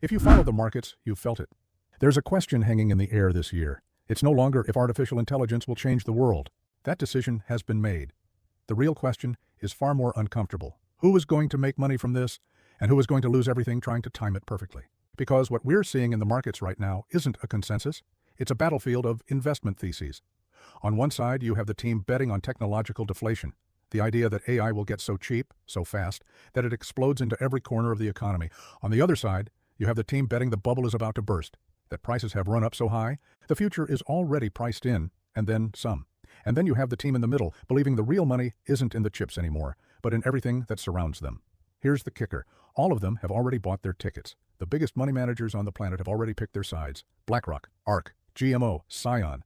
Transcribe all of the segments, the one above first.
If you follow the markets, you've felt it. There's a question hanging in the air this year. It's no longer if artificial intelligence will change the world. That decision has been made. The real question is far more uncomfortable. Who is going to make money from this, and who is going to lose everything trying to time it perfectly? Because what we're seeing in the markets right now isn't a consensus. It's a battlefield of investment theses. On one side, you have the team betting on technological deflation, the idea that AI will get so cheap, so fast, that it explodes into every corner of the economy. On the other side, you have the team betting the bubble is about to burst, that prices have run up so high, the future is already priced in, and then some. And then you have the team in the middle, believing the real money isn't in the chips anymore, but in everything that surrounds them. Here's the kicker. All of them have already bought their tickets. The biggest money managers on the planet have already picked their sides. BlackRock, ARK, GMO, Scion.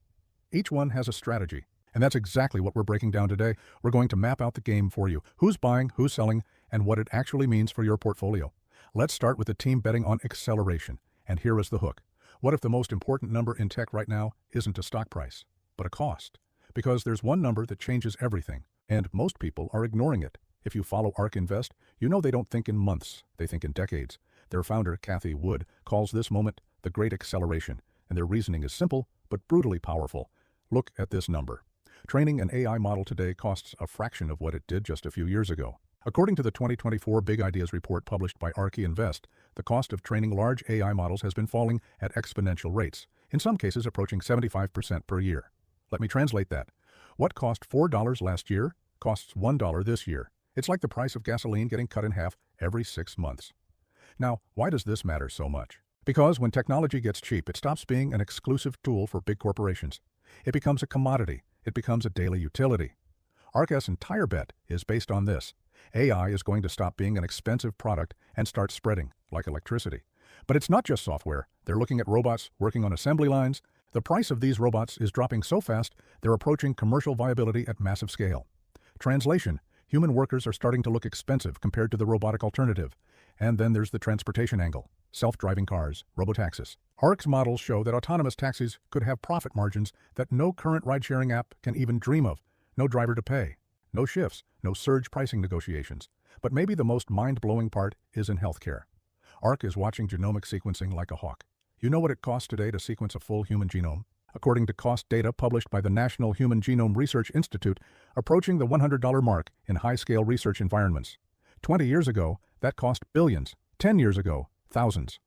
Each one has a strategy. And that's exactly what we're breaking down today. We're going to map out the game for you. Who's buying, who's selling, and what it actually means for your portfolio. Let's start with the team betting on acceleration. And here is the hook. What if the most important number in tech right now isn't a stock price, but a cost? Because there's one number that changes everything, and most people are ignoring it. If you follow ARK Invest, you know they don't think in months, they think in decades. Their founder, Cathie, calls this moment the Great Acceleration, and their reasoning is simple, but brutally powerful. Look at this number. Training an AI model today costs a fraction of what it did just a few years ago. According to the 2024 Big Ideas report published by ARK Invest, the cost of training large AI models has been falling at exponential rates, in some cases approaching 75% per year. Let me translate that. What cost $4 last year costs $1 this year. It's like the price of gasoline getting cut in half every 6 months. Now, why does this matter so much? Because when technology gets cheap, it stops being an exclusive tool for big corporations. It becomes a commodity. It becomes a daily utility. ARK's entire bet is based on this. AI is going to stop being an expensive product and start spreading, like electricity. But it's not just software. They're looking at robots working on assembly lines. The price of these robots is dropping so fast, they're approaching commercial viability at massive scale. Translation: human workers are starting to look expensive compared to the robotic alternative. And then there's the transportation angle. Self-driving cars, robotaxis. ARK's models show that autonomous taxis could have profit margins that no current ride-sharing app can even dream of. No driver to pay. No shifts. No surge pricing negotiations. But maybe the most mind-blowing part is in healthcare. ARK is watching genomic sequencing like a hawk. You know what it costs today to sequence a full human genome? According to cost data published by the National Human Genome Research Institute, approaching the $100 mark in high-scale research environments. 20 years ago, that cost billions. 10 years ago, thousands.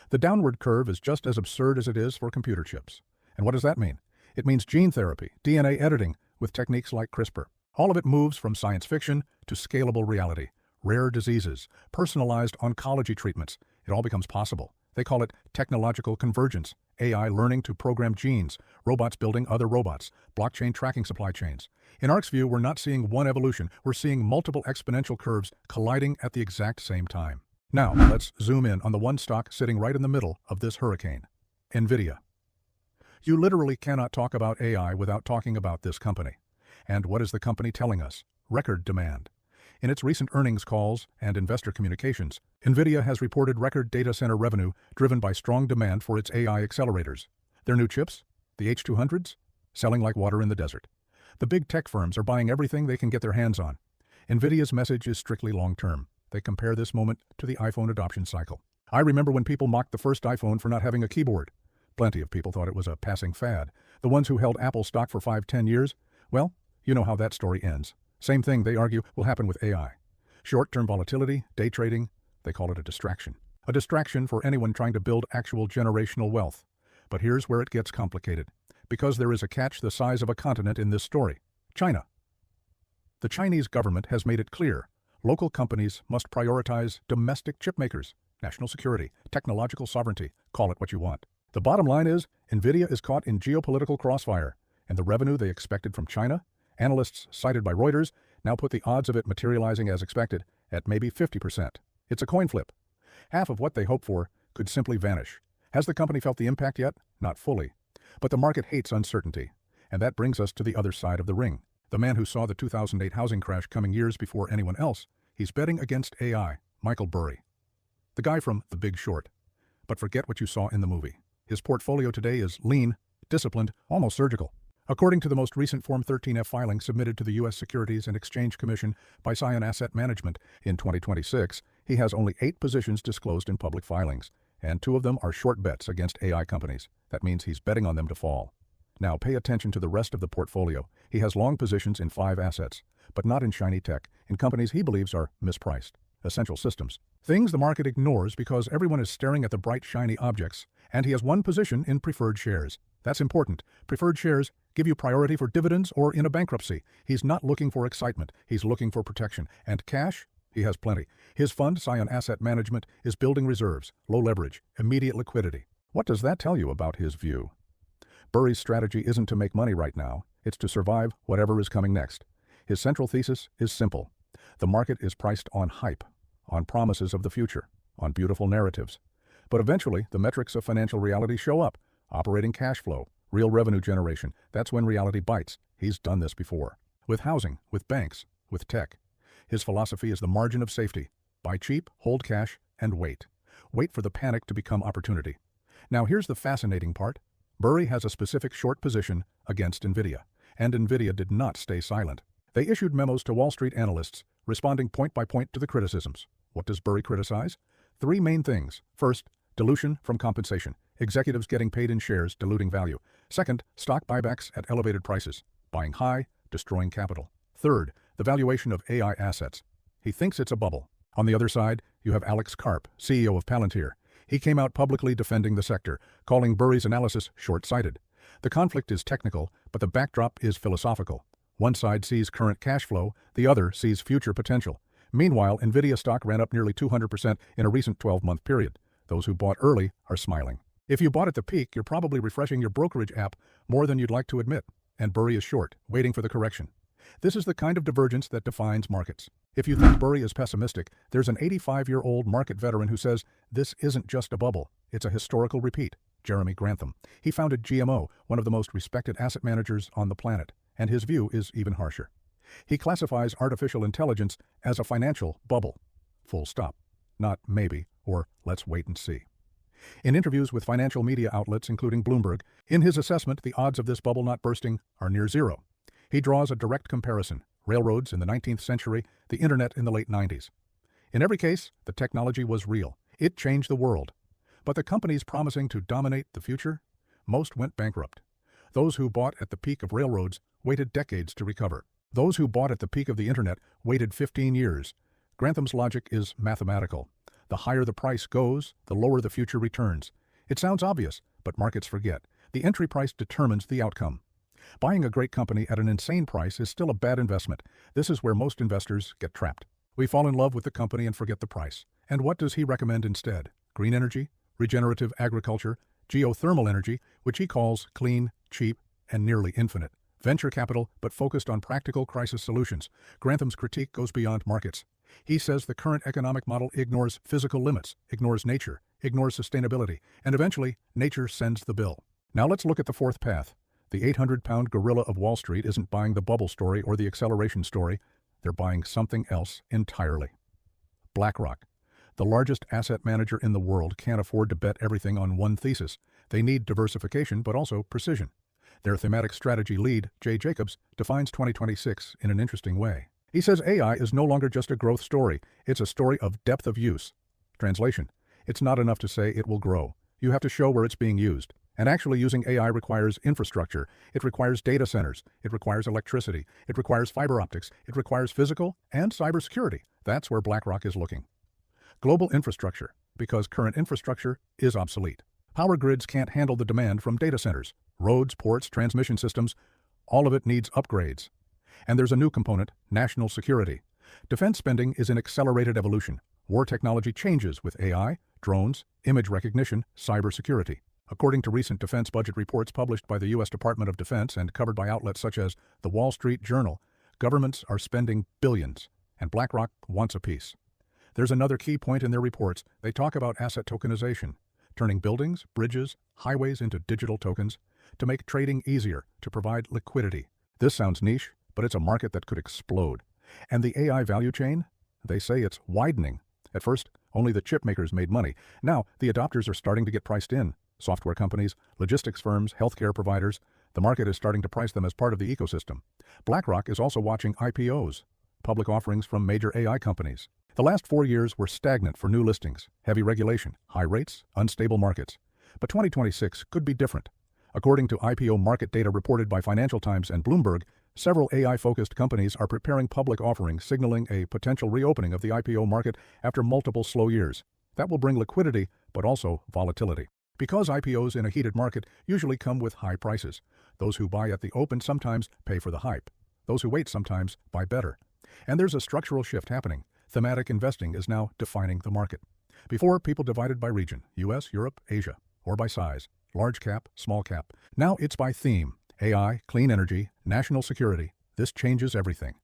The downward curve is just as absurd as it is for computer chips. And what does that mean? It means gene therapy, DNA editing, with techniques like CRISPR. All of it moves from science fiction to scalable reality. Rare diseases, personalized oncology treatments. It all becomes possible. They call it technological convergence. AI learning to program genes, robots building other robots, blockchain tracking supply chains. In ARK's view, we're not seeing one evolution, we're seeing multiple exponential curves colliding at the exact same time. Now, let's zoom in on the one stock sitting right in the middle of this hurricane. NVIDIA. You literally cannot talk about AI without talking about this company. And what is the company telling us? Record demand. In its recent earnings calls and investor communications, NVIDIA has reported record data center revenue driven by strong demand for its AI accelerators. Their new chips, the H200s, selling like water in the desert. The big tech firms are buying everything they can get their hands on. NVIDIA's message is strictly long-term. They compare this moment to the iPhone adoption cycle. I remember when people mocked the first iPhone for not having a keyboard. Plenty of people thought it was a passing fad. The ones who held Apple stock for 5-10 years, well, you know how that story ends. Same thing, they argue, will happen with AI. Short-term volatility, day trading, they call it a distraction. A distraction for anyone trying to build actual generational wealth. But here's where it gets complicated. Because there is a catch the size of a continent in this story. China. The Chinese government has made it clear. Local companies must prioritize domestic chip makers, national security, technological sovereignty, call it what you want. The bottom line is, NVIDIA is caught in geopolitical crossfire, and the revenue they expected from China, analysts cited by Reuters, now put the odds of it materializing as expected at maybe 50%. It's a coin flip. Half of what they hoped for could simply vanish. Has the company felt the impact yet? Not fully. But the market hates uncertainty. And that brings us to the other side of the ring. The man who saw the 2008 housing crash coming years before anyone else, he's betting against AI, Michael Burry. The guy from The Big Short. But forget what you saw in the movie. His portfolio today is lean, disciplined, almost surgical. According to the most recent Form 13F filing submitted to the U.S. Securities and Exchange Commission by Scion Asset Management in 2026, he has only 8 positions disclosed in public filings, and 2 of them are short bets against AI companies. That means he's betting on them to fall. Now pay attention to the rest of the portfolio. He has long positions in 5 assets, but not in shiny tech, in companies he believes are mispriced. Essential systems. Things the market ignores because everyone is staring at the bright shiny objects, and he has 1 position in preferred shares. That's important. Preferred shares give you priority for dividends or in a bankruptcy. He's not looking for excitement. He's looking for protection. And cash? He has plenty. His fund, Scion Asset Management, is building reserves, low leverage, immediate liquidity. What does that tell you about his view? Burry's strategy isn't to make money right now. It's to survive whatever is coming next. His central thesis is simple. The market is priced on hype, on promises of the future, on beautiful narratives. But eventually, the metrics of financial reality show up. Operating cash flow, real revenue generation. That's when reality bites. He's done this before. With housing, with banks, with tech. His philosophy is the margin of safety. Buy cheap, hold cash, and wait. Wait for the panic to become opportunity. Now here's the fascinating part. Burry has a specific short position against NVIDIA, and NVIDIA did not stay silent. They issued memos to Wall Street analysts, responding point by point to the criticisms. What does Burry criticize? 3 main things. First, dilution from compensation. Executives getting paid in shares, diluting value. Second, stock buybacks at elevated prices. Buying high, destroying capital. Third, the valuation of AI assets. He thinks it's a bubble. On the other side, you have Alex Karp, CEO of Palantir. He came out publicly defending the sector, calling Burry's analysis short-sighted. The conflict is technical, but the backdrop is philosophical. One side sees current cash flow, the other sees future potential. Meanwhile, NVIDIA stock ran up nearly 200% in a recent 12-month period. Those who bought early are smiling. If you bought at the peak, you're probably refreshing your brokerage app more than you'd like to admit, and Burry is short, waiting for the correction. This is the kind of divergence that defines markets. If you think Burry is pessimistic, there's an 85-year-old market veteran who says this isn't just a bubble, it's a historical repeat. Jeremy Grantham. He founded GMO, one of the most respected asset managers on the planet, and his view is even harsher. He classifies artificial intelligence as a financial bubble. Full stop. Not maybe, or let's wait and see. In interviews with financial media outlets, including Bloomberg, in his assessment, the odds of this bubble not bursting are near zero. He draws a direct comparison: railroads in the 19th century, the internet in the late 90s. In every case, the technology was real. It changed the world. But the companies promising to dominate the future, most went bankrupt. Those who bought at the peak of railroads waited decades to recover. Those who bought at the peak of the internet waited 15 years. Grantham's logic is mathematical. The higher the price goes, the lower the future returns. It sounds obvious, but markets forget. The entry price determines the outcome. Buying a great company at an insane price is still a bad investment. This is where most investors get trapped. We fall in love with the company and forget the price. And what does he recommend instead? Green energy, regenerative agriculture, geothermal energy, which he calls clean, cheap, and nearly infinite. Venture capital, but focused on practical crisis solutions. Grantham's critique goes beyond markets. He says the current economic model ignores physical limits, ignores nature, ignores sustainability, and eventually, nature sends the bill. Now let's look at the fourth path. The 800-pound gorilla of Wall Street isn't buying the bubble story or the acceleration story. They're buying something else entirely. BlackRock. The largest asset manager in the world can't afford to bet everything on one thesis. They need diversification, but also precision. Their thematic strategy lead, Jay Jacobs, defines 2026 in an interesting way. He says AI is no longer just a growth story. It's a story of depth of use. Translation: it's not enough to say it will grow. You have to show where it's being used. And actually using AI requires infrastructure. It requires data centers. It requires electricity. It requires fiber optics. It requires physical and cybersecurity. That's where BlackRock is looking. Global infrastructure, because current infrastructure is obsolete. Power grids can't handle the demand from data centers. Roads, ports, transmission systems, all of it needs upgrades. And there's a new component: national security. Defense spending is in accelerated evolution. War technology changes with AI, drones, image recognition, cybersecurity. According to recent defense budget reports published by the U.S. Department of Defense and covered by outlets such as the Wall Street Journal, governments are spending billions, and BlackRock wants a piece. There's another key point in their reports. They talk about asset tokenization, turning buildings, bridges, highways into digital tokens to make trading easier, to provide liquidity. This sounds niche, but it's a market that could explode. And the AI value chain? They say it's widening. At first, only the chip makers made money. Now, the adopters are starting to get priced in. Software companies, logistics firms, healthcare providers. The market is starting to price them as part of the ecosystem. BlackRock is also watching IPOs, public offerings from major AI companies. The last 4 years were stagnant for new listings, heavy regulation, high rates, unstable markets. But 2026 could be different. According to IPO market data reported by Financial Times and Bloomberg, several AI-focused companies are preparing public offerings signaling a potential reopening of the IPO market after multiple slow years. That will bring liquidity, but also volatility. Because IPOs in a heated market usually come with high prices. Those who buy at the open sometimes pay for the hype. Those who wait sometimes buy better. And there's a structural shift happening. Thematic investing is now defining the market. Before, people divided by region, US, Europe, Asia, or by size, large cap, small cap. Now it's by theme, AI, clean energy, national security. This changes everything.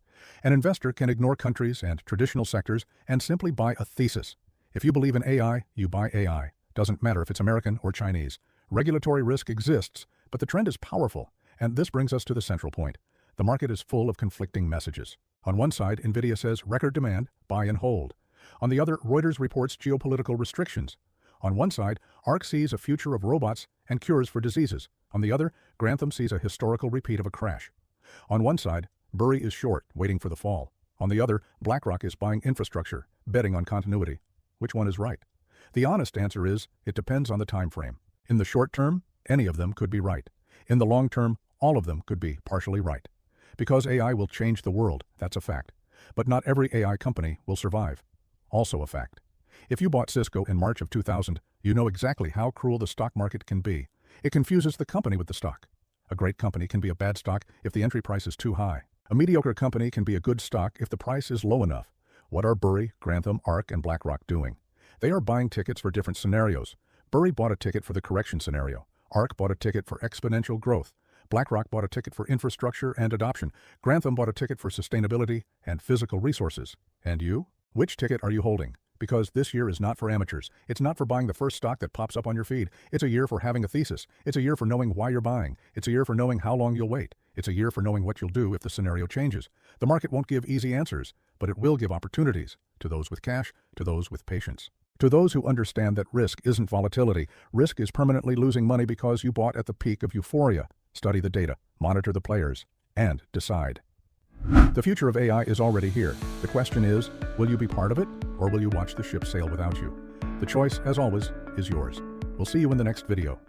An investor can ignore countries and traditional sectors and simply buy a thesis. If you believe in AI, you buy AI. Doesn't matter if it's American or Chinese. Regulatory risk exists, but the trend is powerful, and this brings us to the central point. The market is full of conflicting messages. On one side, NVIDIA says record demand, buy and hold. On the other, Reuters reports geopolitical restrictions. On one side, ARK sees a future of robots and cures for diseases. On the other, Grantham sees a historical repeat of a crash. On one side, Burry is short, waiting for the fall. On the other, BlackRock is buying infrastructure, betting on continuity. Which one is right? The honest answer is, it depends on the time frame. In the short term, any of them could be right. In the long term, all of them could be partially right. Because AI will change the world, that's a fact. But not every AI company will survive. Also a fact. If you bought Cisco in March of 2000, you know exactly how cruel the stock market can be. It confuses the company with the stock. A great company can be a bad stock if the entry price is too high. A mediocre company can be a good stock if the price is low enough. What are Burry, Grantham, ARK, and BlackRock doing? They are buying tickets for different scenarios. Burry bought a ticket for the correction scenario. ARK bought a ticket for exponential growth. BlackRock bought a ticket for infrastructure and adoption. Grantham bought a ticket for sustainability and physical resources. And you? Which ticket are you holding? Because this year is not for amateurs. It's not for buying the first stock that pops up on your feed. It's a year for having a thesis. It's a year for knowing why you're buying. It's a year for knowing how long you'll wait. It's a year for knowing what you'll do if the scenario changes. The market won't give easy answers, but it will give opportunities to those with cash, to those with patience. To those who understand that risk isn't volatility, risk is permanently losing money because you bought at the peak of euphoria. Study the data, monitor the players, and decide. The future of AI is already here. The question is, will you be part of it, or will you watch the ship sail without you? The choice, as always, is yours. We'll see you in the next video.